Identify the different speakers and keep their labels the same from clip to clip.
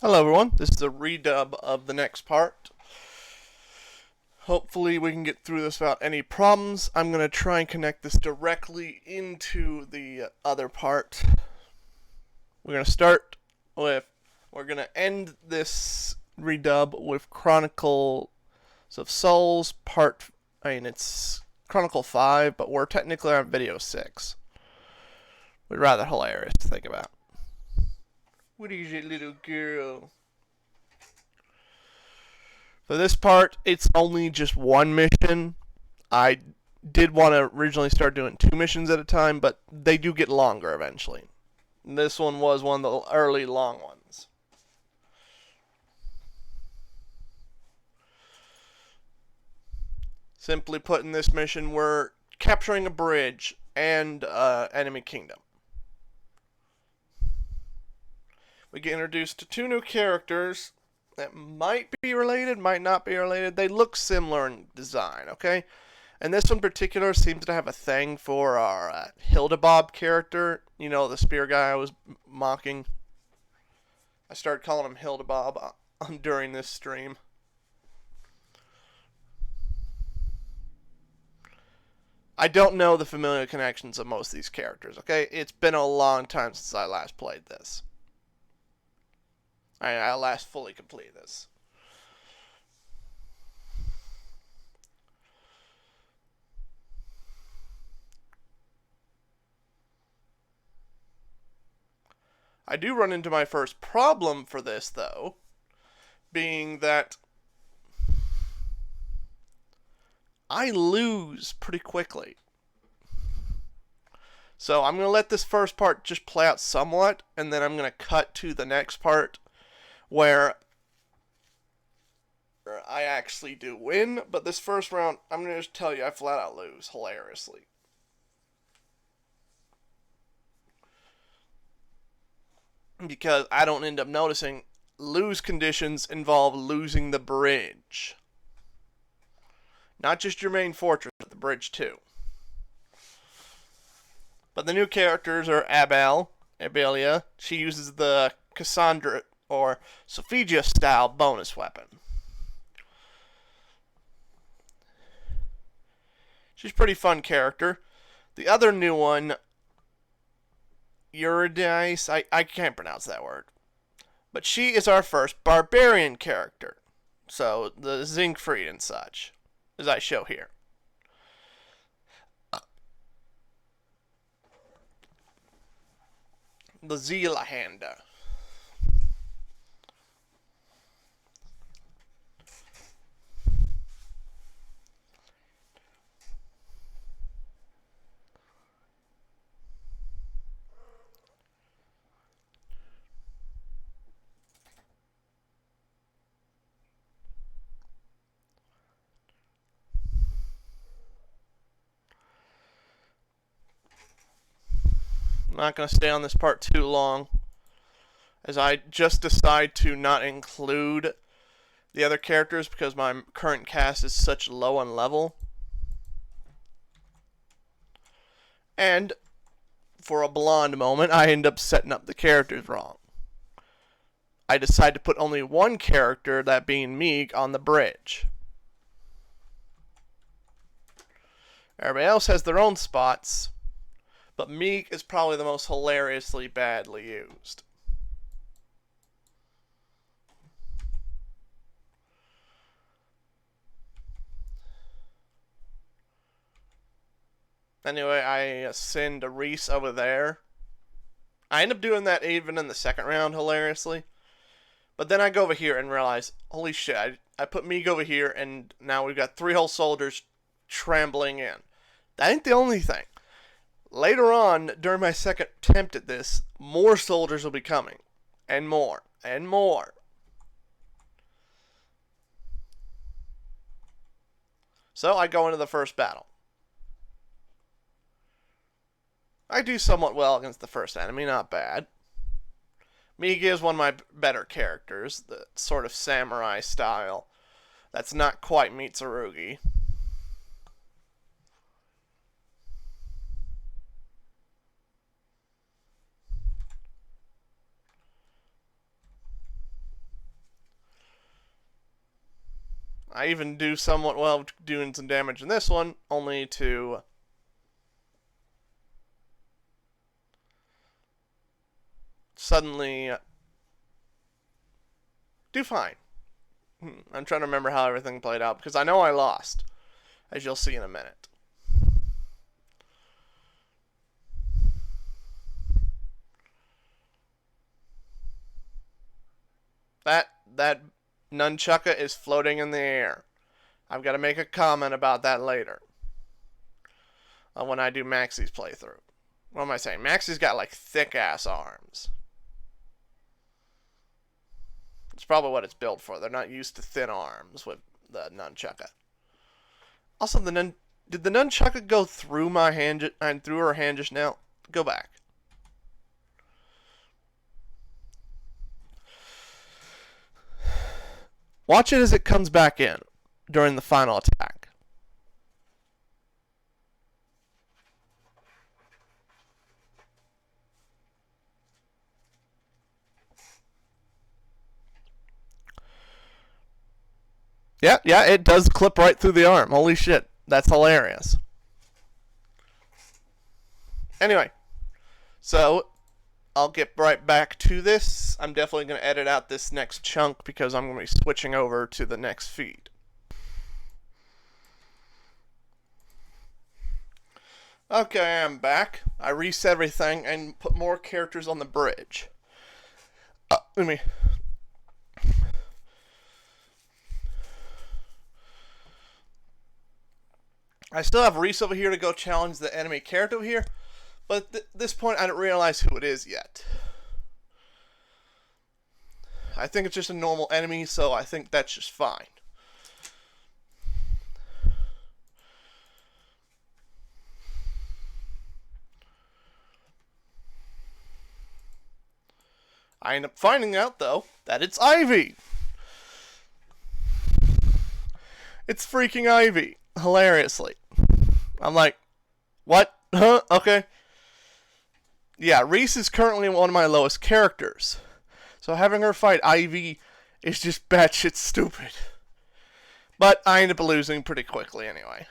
Speaker 1: Hello everyone, this is a redub of the next part. Hopefully we can get through this without any problems. I'm going to try and connect this directly into the other part. We're going to start with, we're going to end this redub with Chronicles of Souls it's Chronicle 5, but we're technically on video 6. We're rather hilarious to think about. What is it, little girl? For this part, it's only just one mission. I did want to originally start doing 2 missions at a time, but they do get longer eventually. This one was one of the early long ones. Simply put, in this mission, we're capturing a bridge and enemy kingdom. We get introduced to 2 new characters that might be related, might not be related. They look similar in design, okay? And this one in particular seems to have a thing for our Hildebob character. You know, the spear guy I was mocking. I started calling him Hildebob during this stream. I don't know the familiar connections of most of these characters, okay? It's been a long time since I last played this. I last fully completed this. I do run into my first problem for this, though, being that I lose pretty quickly. So I'm going to let this first part just play out somewhat, and then I'm going to cut to the next part where I actually do win. But this first round, I'm going to just tell you I flat out lose hilariously. Because I don't end up noticing lose conditions involve losing the bridge. Not just your main fortress, but the bridge too. But the new characters are Abelia. She uses the Cassandra or Sophia style bonus weapon. She's a pretty fun character. The other new one, Eurydice, I can't pronounce that word. But she is our first barbarian character. So the Siegfried and such, as I show here. The Zealahanda. I'm not going to stay on this part too long, as I just decide to not include the other characters because my current cast is such low on level. And for a blonde moment, I end up setting up the characters wrong. I decide to put only one character, that being Meek, on the bridge. Everybody else has their own spots, but Meek is probably the most hilariously badly used. Anyway, I send a Reese over there. I end up doing that even in the second round, hilariously. But then I go over here and realize, holy shit, I put Meek over here, and now we've got 3 whole soldiers trembling in. That ain't the only thing. Later on, during my second attempt at this, more soldiers will be coming. And more. And more. So I go into the first battle. I do somewhat well against the first enemy, not bad. Migi is one of my better characters, the sort of samurai style. That's not quite Mitsurugi. I even do somewhat well doing some damage in this one, only to suddenly do fine. I'm trying to remember how everything played out, because I know I lost, as you'll see in a minute. That nunchucka is floating in the air. I've got to make a comment about that later. When I do Maxie's playthrough. What am I saying? Maxie's got like thick ass arms. It's probably what it's built for. They're not used to thin arms with the nunchucka. Also, did the nunchucka go through my hand and through her hand just now? Go back. Watch it as it comes back in during the final attack. Yeah, it does clip right through the arm. Holy shit, that's hilarious. Anyway, so I'll get right back to this. I'm definitely going to edit out this next chunk because I'm going to be switching over to the next feed. Okay, I'm back. I reset everything and put more characters on the bridge. I still have Reese over here to go challenge the enemy character over here, but at this point I don't realize who it is yet. I think it's just a normal enemy, so I think that's just fine. I end up finding out, though, that it's Ivy. It's freaking Ivy. Hilariously. I'm like, what? Huh? Okay. Yeah, Reese is currently one of my lowest characters. So having her fight Ivy is just batshit stupid. But I end up losing pretty quickly anyway.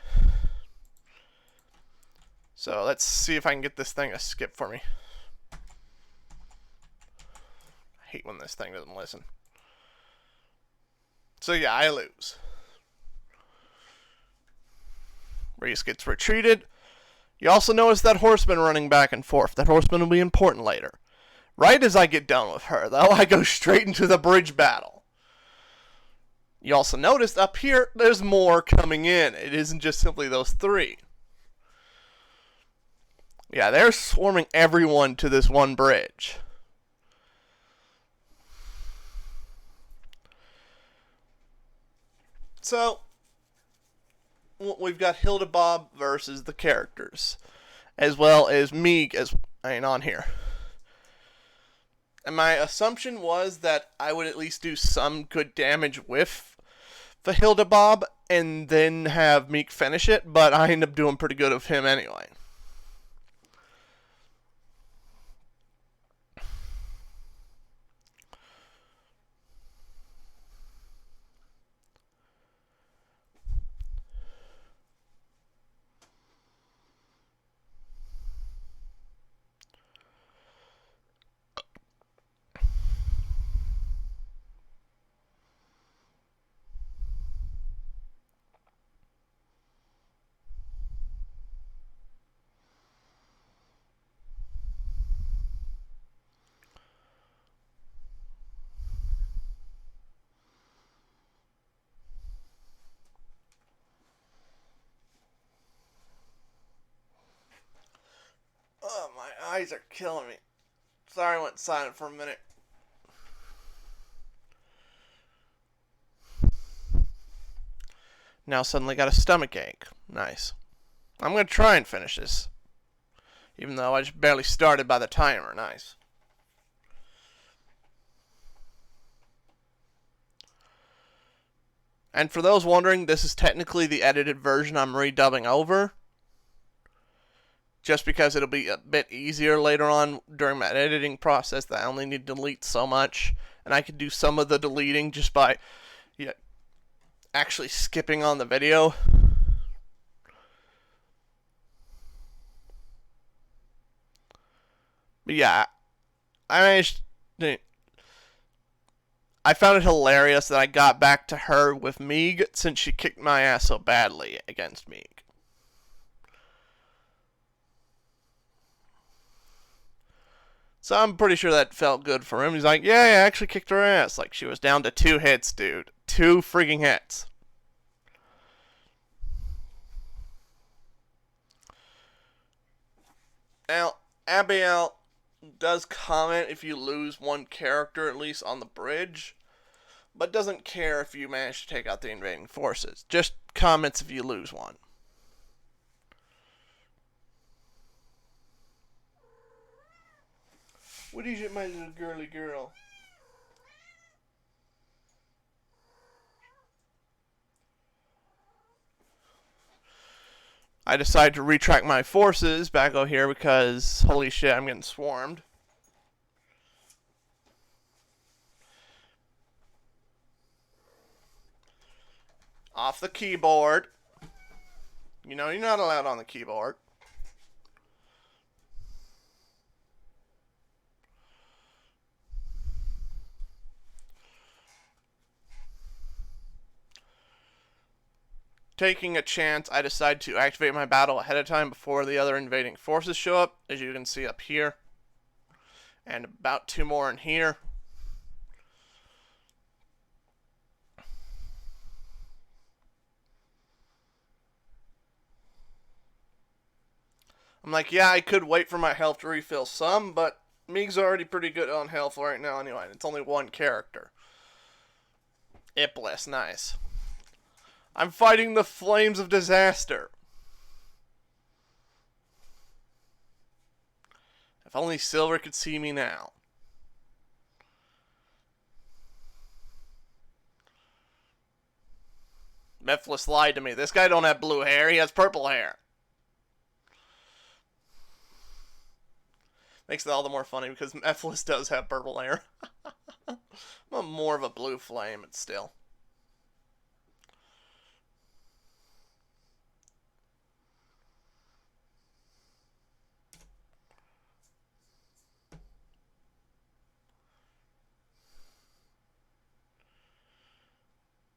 Speaker 1: So let's see if I can get this thing to skip for me. I hate when this thing doesn't listen. So yeah, I lose. Reese gets retreated. You also notice that horseman running back and forth. That horseman will be important later. Right as I get done with her, though, I go straight into the bridge battle. You also notice up here, there's more coming in. It isn't just simply those three. Yeah, they're swarming everyone to this one bridge. So we've got Hilda Bob versus the characters, as well as me on here. And my assumption was that I would at least do some good damage with the Hilda Bob and then have Meek finish it, but I end up doing pretty good with him anyway. Oh, my eyes are killing me. Sorry I went silent for a minute. Now suddenly got a stomach ache. Nice. I'm going to try and finish this. Even though I just barely started by the timer. Nice. And for those wondering, this is technically the edited version I'm redubbing over. Just because it'll be a bit easier later on during my editing process that I only need to delete so much. And I could do some of the deleting just by actually skipping on the video. But yeah, I managed to, I found it hilarious that I got back to her with Meeg since she kicked my ass so badly against Meeg. So I'm pretty sure that felt good for him. He's like, yeah, I actually kicked her ass. Like, she was down to 2 hits, dude. 2 freaking hits. Now, Abiel does comment if you lose one character, at least on the bridge, but doesn't care if you manage to take out the invading forces. Just comments if you lose one. What is it, my little girly girl? I decided to retract my forces back over here because, holy shit, I'm getting swarmed. Off the keyboard. You know, you're not allowed on the keyboard. Taking a chance, I decide to activate my battle ahead of time before the other invading forces show up, as you can see up here. And about 2 more in here. I'm like, yeah, I could wait for my health to refill some, but Meeg's already pretty good on health right now anyway. It's only 1 character. Iblis, nice. I'm fighting the flames of disaster. If only Silver could see me now. Mephiles lied to me. This guy don't have blue hair. He has purple hair. Makes it all the more funny because Mephiles does have purple hair. I'm more of a blue flame, but still.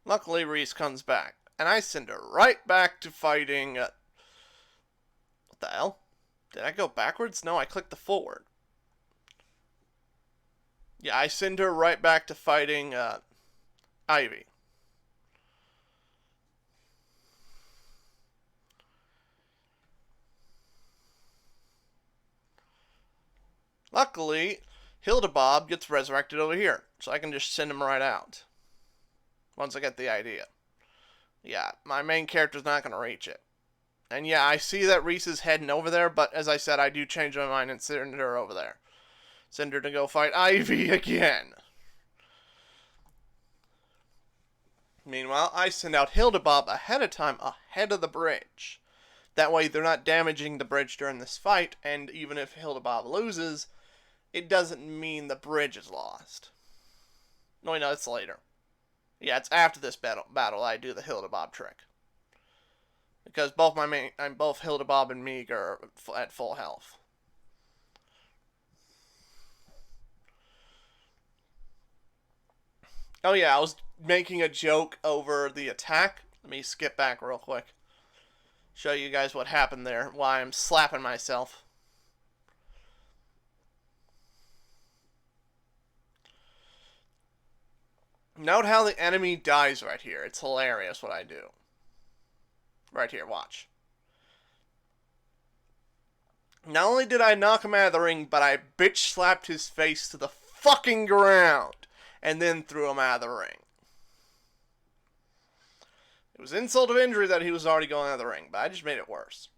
Speaker 1: Luckily, Reese comes back, and I send her right back to fighting. What the hell? Did I go backwards? No, I clicked the forward. Yeah, I send her right back to fighting Ivy. Luckily, Hildebob gets resurrected over here, so I can just send him right out. Once I get the idea. Yeah, my main character's not going to reach it. And yeah, I see that Reese is heading over there, but as I said, I do change my mind and send her over there. Send her to go fight Ivy again. Meanwhile, I send out Hildebob ahead of time, ahead of the bridge. That way they're not damaging the bridge during this fight, and even if Hildebob loses, it doesn't mean the bridge is lost. No, it's later. Yeah, it's after this battle I do the Hildebob trick. Because both Hildebob and Meeg are at full health. Oh yeah, I was making a joke over the attack. Let me skip back real quick. Show you guys what happened there, why I'm slapping myself. Note how the enemy dies right here. It's hilarious what I do. Right here, watch. Not only did I knock him out of the ring, but I bitch slapped his face to the fucking ground and then threw him out of the ring. It was insult of injury that he was already going out of the ring, but I just made it worse.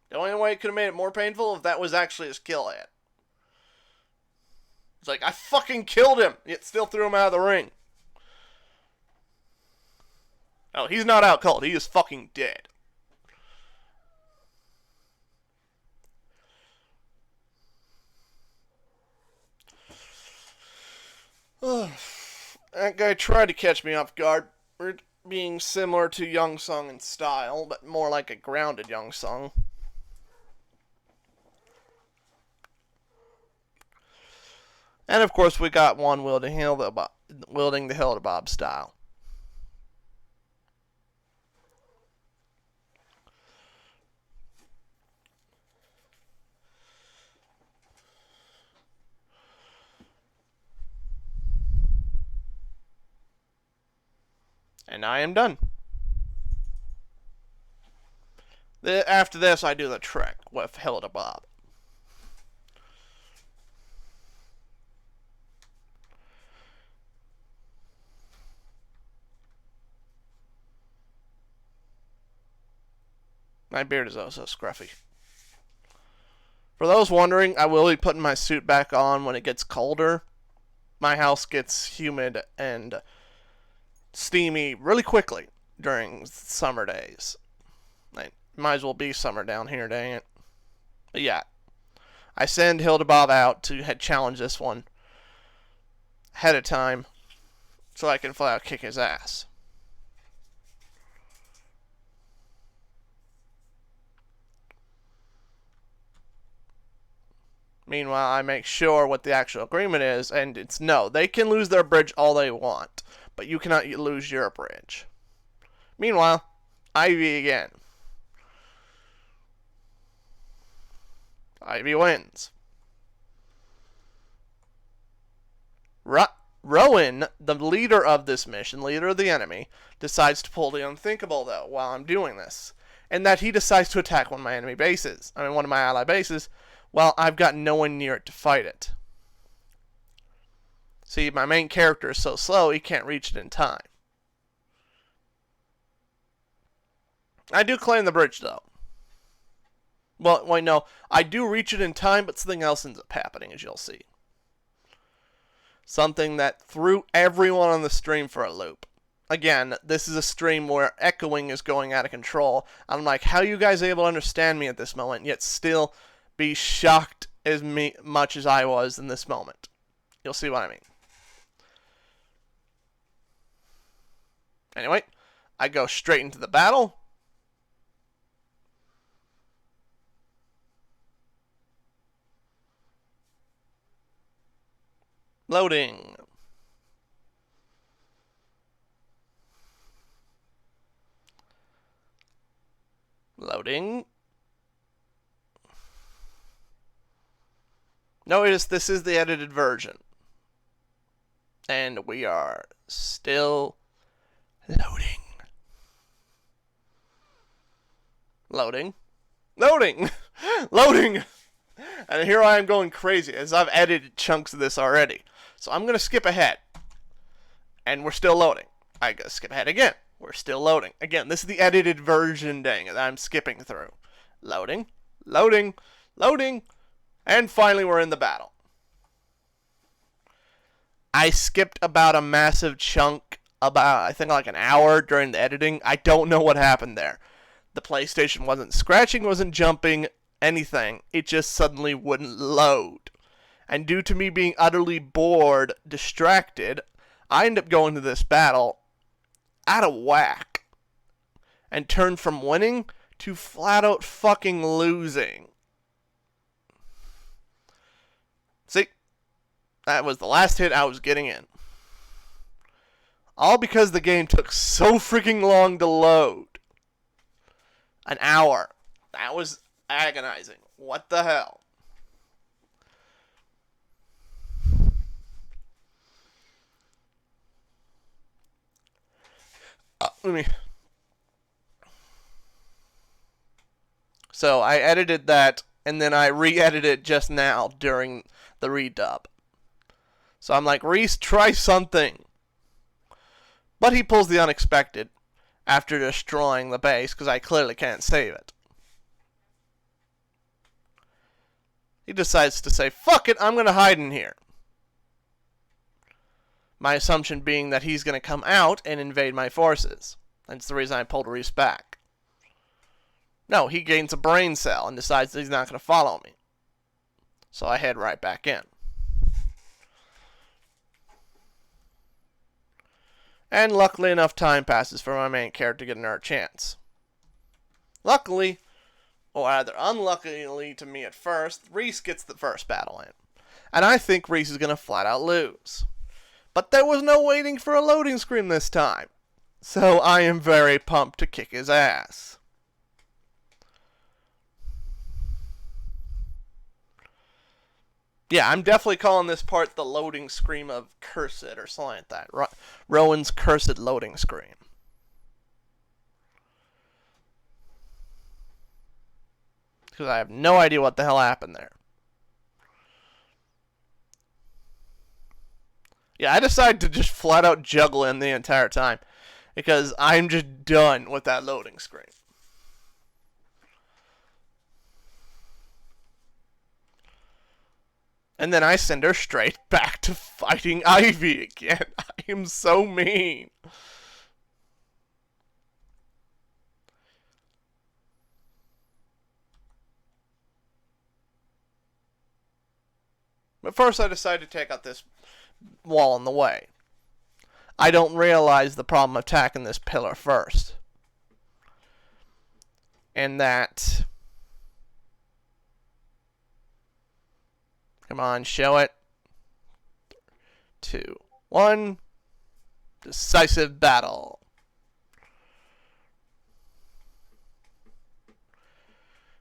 Speaker 1: The only way it could have made it more painful if that was actually his kill hit. It's like, I fucking killed him, yet still threw him out of the ring. Oh, he's not out cold. He is fucking dead. That guy tried to catch me off guard. We're being similar to Young Sung in style, but more like a grounded Young Sung. And of course, we got one wielding the Hildebrand style. And I am done. After this, I do the trick with Hildebrand. My beard is also scruffy. For those wondering, I will be putting my suit back on when it gets colder. My house gets humid and steamy really quickly during summer days. It might as well be summer down here, dang it. But yeah, I send Hildebrand out to challenge this one ahead of time so I can flat out kick his ass. Meanwhile, I make sure what the actual agreement is, and it's no. They can lose their bridge all they want, but you cannot lose your bridge. Meanwhile, Ivy again. Ivy wins. Roin, the leader of this mission, leader of the enemy, decides to pull the unthinkable, though, while I'm doing this. And that he decides to attack one of my one of my ally bases, while I've got no one near it to fight it. See, my main character is so slow, he can't reach it in time. I do claim the bridge, though. Well, wait, no. I do reach it in time, but something else ends up happening, as you'll see. Something that threw everyone on the stream for a loop. Again, this is a stream where echoing is going out of control. I'm like, how are you guys able to understand me at this moment, yet still be shocked as much as I was in this moment? You'll see what I mean. Anyway, I go straight into the battle. Loading. Loading. Notice this is the edited version. And we are still loading. Loading. Loading! Loading! And here I am going crazy as I've edited chunks of this already. So I'm going to skip ahead. And we're still loading. I gotta skip ahead again. We're still loading. Again, this is the edited version, dang it, that I'm skipping through. Loading. Loading. Loading. And finally we're in the battle. I skipped about a massive chunk, about I think like an hour during the editing. I don't know what happened there. The PlayStation wasn't scratching, wasn't jumping, anything. It just suddenly wouldn't load. And due to me being utterly bored, distracted, I end up going to this battle out of whack. And turned from winning to flat out fucking losing. See? That was the last hit I was getting in. All because the game took so freaking long to load. An hour. That was agonizing. What the hell? So I edited that, and then I re-edited it just now during the redub. So I'm like, Reese, try something. But he pulls the unexpected after destroying the base, because I clearly can't save it. He decides to say, fuck it, I'm going to hide in here. My assumption being that he's going to come out and invade my forces. That's the reason I pulled Reese back. No, he gains a brain cell and decides that he's not going to follow me. So I head right back in. And luckily enough time passes for my main character to get another chance. Luckily, or rather unluckily to me at first, Reese gets the first battle in. And I think Reese is going to flat out lose. But there was no waiting for a loading screen this time. So I am very pumped to kick his ass. Yeah, I'm definitely calling this part the loading screen of Cursed or something like that. Rowan's Cursed loading screen. Because I have no idea what the hell happened there. Yeah, I decided to just flat out juggle him the entire time. Because I'm just done with that loading screen. And then I send her straight back to fighting Ivy again. I am so mean. But first I decided to take out this wall in the way. I don't realize the problem of attacking this pillar first. And that... Come on, show it. 2, 1. Decisive battle.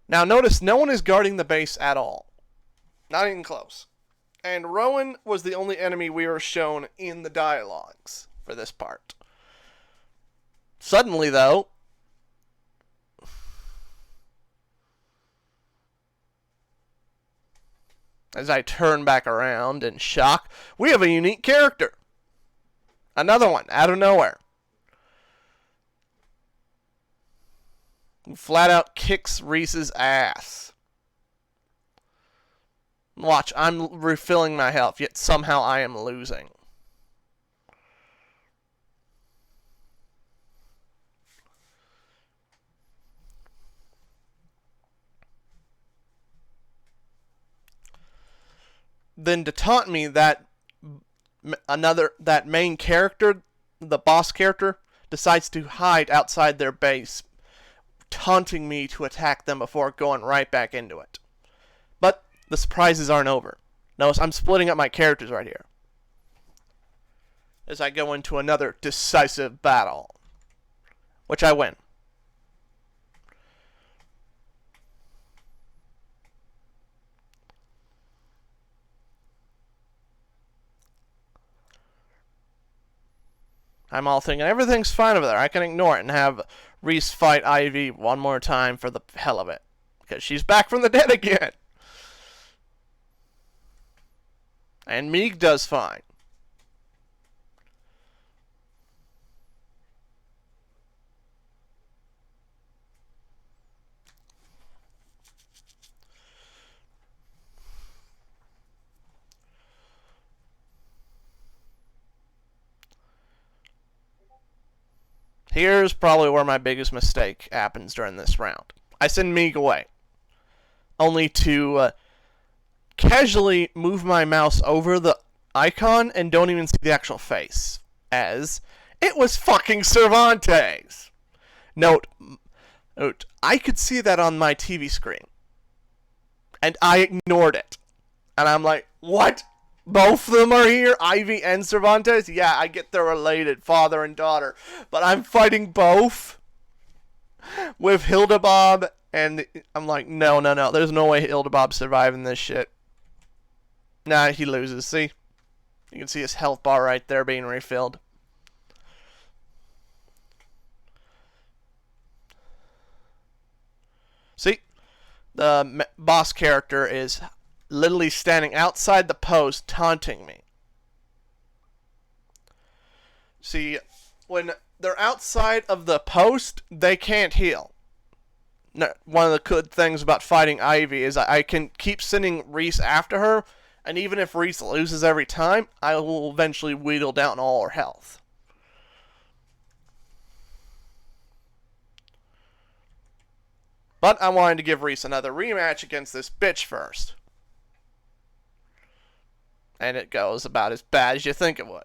Speaker 1: Now notice no one is guarding the base at all. Not even close. And Roin was the only enemy we were shown in the dialogues for this part. Suddenly, though, as I turn back around in shock, we have a unique character. Another one, out of nowhere. Who flat out kicks Reese's ass. Watch, I'm refilling my health, yet somehow I am losing. Then to taunt me, that main character, the boss character, decides to hide outside their base, taunting me to attack them before going right back into it. But the surprises aren't over. Notice I'm splitting up my characters right here as I go into another decisive battle, which I win. I'm all thinking everything's fine over there. I can ignore it and have Reese fight Ivy one more time for the hell of it, because she's back from the dead again. And Meeg does fine. Here's probably where my biggest mistake happens during this round. I send Meeg away, only to casually move my mouse over the icon and don't even see the actual face, as it was fucking Cervantes. Note, I could see that on my TV screen, and I ignored it. And I'm like, what? Both of them are here? Ivy and Cervantes? Yeah, I get they're related, father and daughter, but I'm fighting both with Hildabob, and I'm like, no, there's no way Hildabob's surviving this shit. Nah, he loses. See? You can see his health bar right there being refilled. See? The boss character is literally standing outside the post taunting me. See, when they're outside of the post, they can't heal. One of the good things about fighting Ivy is I can keep sending Reese after her, and even if Reese loses every time, I will eventually wheedle down all her health. But I wanted to give Reese another rematch against this bitch first. And it goes about as bad as you think it would.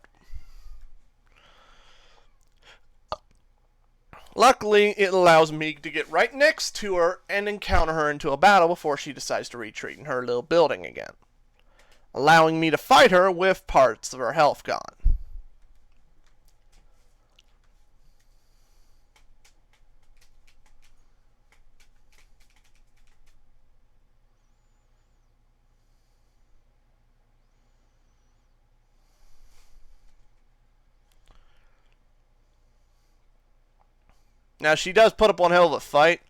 Speaker 1: Luckily, it allows me to get right next to her and encounter her into a battle before she decides to retreat in her little building again, allowing me to fight her with parts of her health gone. Now, she does put up one hell of a fight.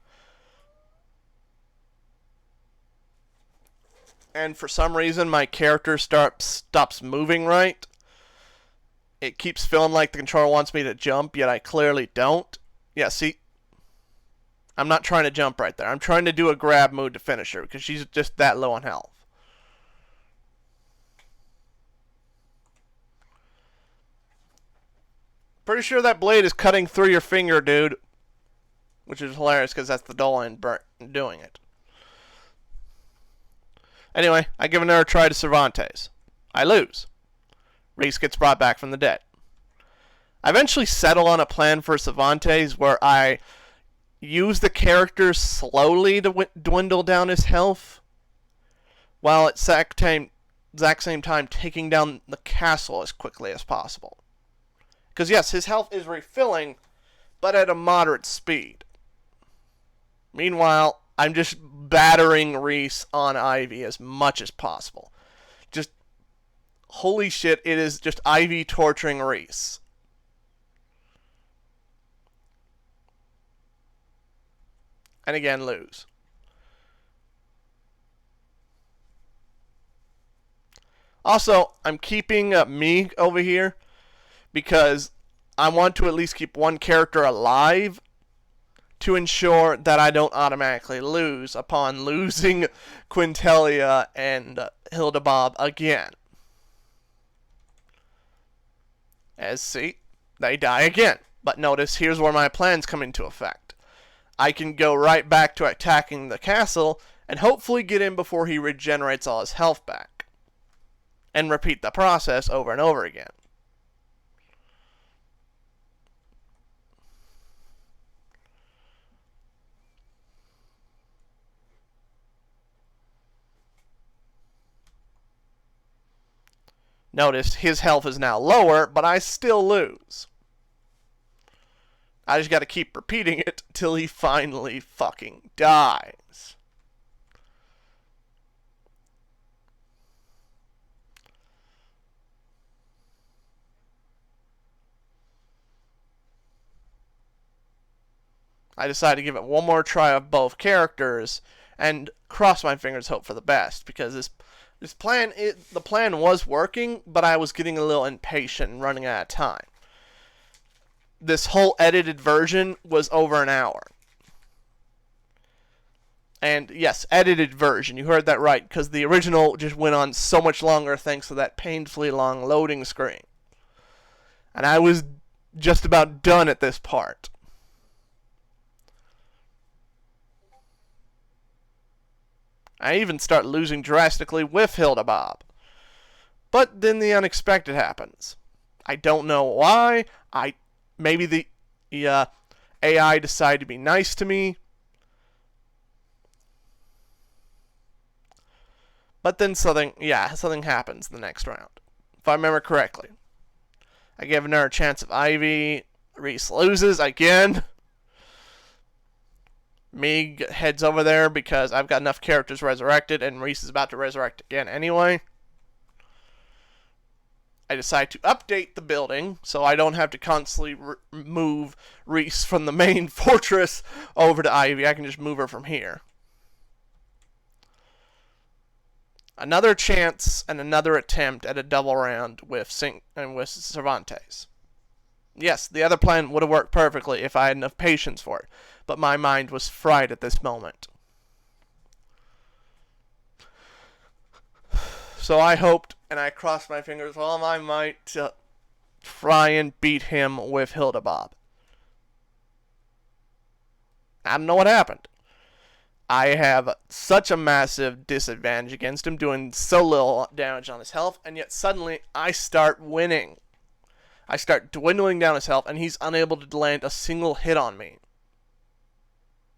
Speaker 1: And for some reason, my character stops moving right. It keeps feeling like the controller wants me to jump, yet I clearly don't. Yeah, see? I'm not trying to jump right there. I'm trying to do a grab move to finish her, because she's just that low on health. Pretty sure that blade is cutting through your finger, dude. Which is hilarious, because that's the dull end doing it. Anyway, I give another try to Cervantes. I lose. Reese gets brought back from the dead. I eventually settle on a plan for Cervantes where I use the character slowly to dwindle down his health, while at the exact same time taking down the castle as quickly as possible. Because yes, his health is refilling, but at a moderate speed. Meanwhile, I'm just battering Reese on Ivy as much as possible. Just, holy shit, it is just Ivy torturing Reese. And again, lose. Also, I'm keeping me over here because I want to at least keep one character alive to ensure that I don't automatically lose upon losing Quintelia and Hilda again. As see, they die again. But notice, here's where my plans come into effect. I can go right back to attacking the castle and hopefully get in before he regenerates all his health back. And repeat the process over and over again. Notice his health is now lower, but I still lose. I just gotta keep repeating it till he finally fucking dies. I decided to give it one more try of both characters and cross my fingers, hope for the best, because the plan was working, but I was getting a little impatient and running out of time. This whole edited version was over an hour. And yes, edited version, you heard that right, because the original just went on so much longer thanks to that painfully long loading screen. And I was just about done at this part. I even start losing drastically with Hilda. But then the unexpected happens. I don't know why. Maybe the AI decided to be nice to me. But then something happens the next round. If I remember correctly. I give another chance of Ivy. Reese loses again. Meg heads over there because I've got enough characters resurrected, and Reese is about to resurrect again anyway. I decide to update the building so I don't have to constantly move Reese from the main fortress over to Ivy. I can just move her from here. Another chance and another attempt at a double round with Cervantes. Yes, the other plan would have worked perfectly if I had enough patience for it, but my mind was fried at this moment. So I hoped, and I crossed my fingers all my might to try and beat him with Hilda. I don't know what happened. I have such a massive disadvantage against him, doing so little damage on his health, and yet suddenly I start winning. I start dwindling down his health, and he's unable to land a single hit on me.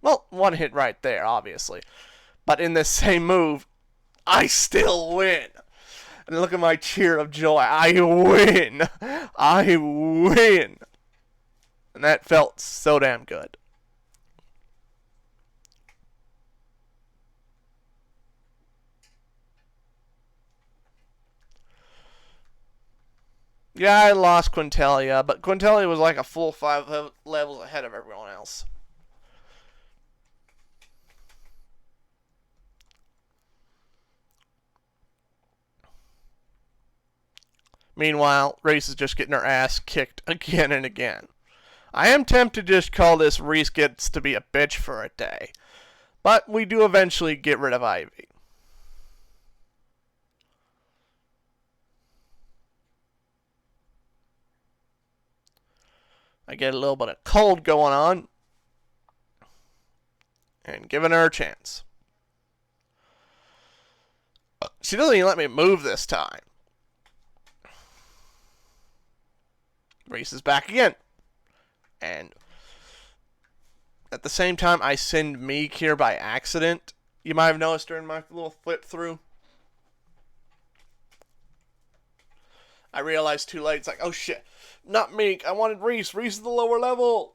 Speaker 1: Well, one hit right there, obviously. But in this same move, I still win. And look at my cheer of joy. I win. I win. And that felt so damn good. Yeah, I lost Quintelia, but Quintelia was like a full 5 levels ahead of everyone else. Meanwhile, Reese is just getting her ass kicked again and again. I am tempted to just call this Reese gets to be a bitch for a day. But we do eventually get rid of Ivy. I get a little bit of cold going on. And giving her a chance. She doesn't even let me move this time. Reese is back again. And at the same time, I send Meek here by accident. You might have noticed during my little flip through. I realized too late. It's like, oh shit. Not Meek. I wanted Reese. Reese is the lower level.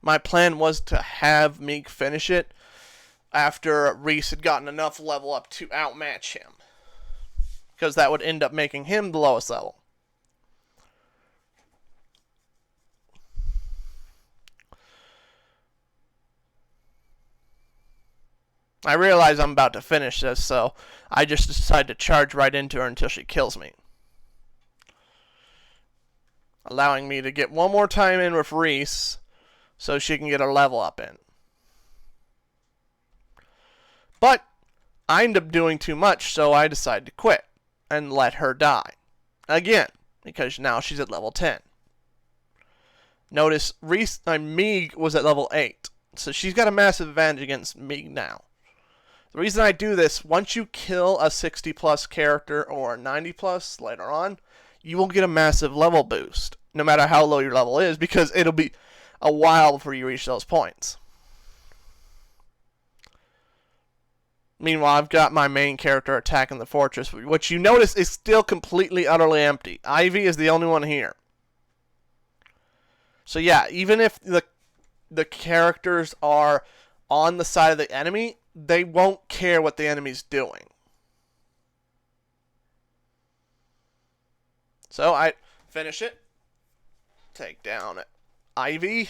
Speaker 1: My plan was to have Meek finish it after Reese had gotten enough level up to outmatch him. Because that would end up making him the lowest level. I realize I'm about to finish this, so I just decide to charge right into her until she kills me. Allowing me to get one more time in with Reese so she can get her level up in. But I end up doing too much, so I decide to quit and let her die. Again, because now she's at level 10. Notice Meeg was at level 8, so she's got a massive advantage against Meeg now. The reason I do this, once you kill a 60 plus character or a 90 plus later on, you will get a massive level boost, no matter how low your level is, because it'll be a while before you reach those points. Meanwhile, I've got my main character attacking the fortress, which you notice is still completely, utterly empty. Ivy is the only one here. So yeah, even if the characters are on the side of the enemy, they won't care what the enemy's doing. So I finish it. Take down Ivy.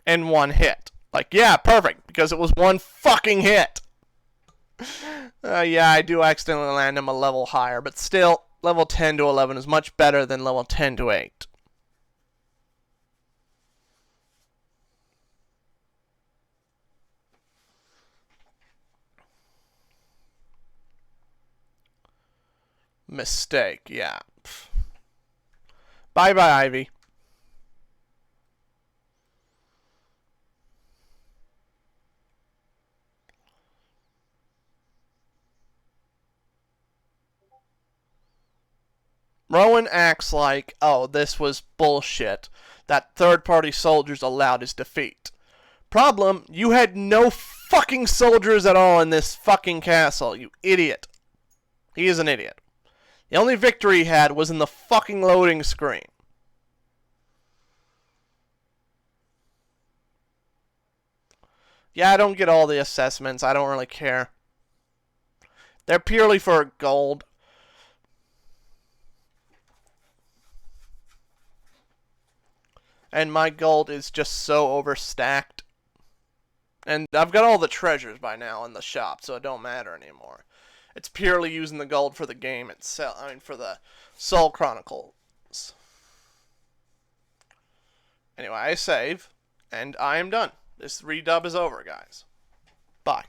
Speaker 1: And one hit. Like, yeah, perfect, because it was one fucking hit. Yeah, I do accidentally land him a level higher, but still, level 10 to 11 is much better than level 10 to 8. Mistake, yeah. Bye-bye, Ivy. Roin acts like, oh, this was bullshit, that third-party soldiers allowed his defeat. Problem, you had no fucking soldiers at all in this fucking castle, you idiot. He is an idiot. The only victory he had was in the fucking loading screen. Yeah, I don't get all the assessments, I don't really care. They're purely for gold. And my gold is just so overstacked. And I've got all the treasures by now in the shop, so it don't matter anymore. It's purely using the gold for the game itself. I mean, for the Soul Chronicles. Anyway, I save, and I am done. This redub is over, guys. Bye.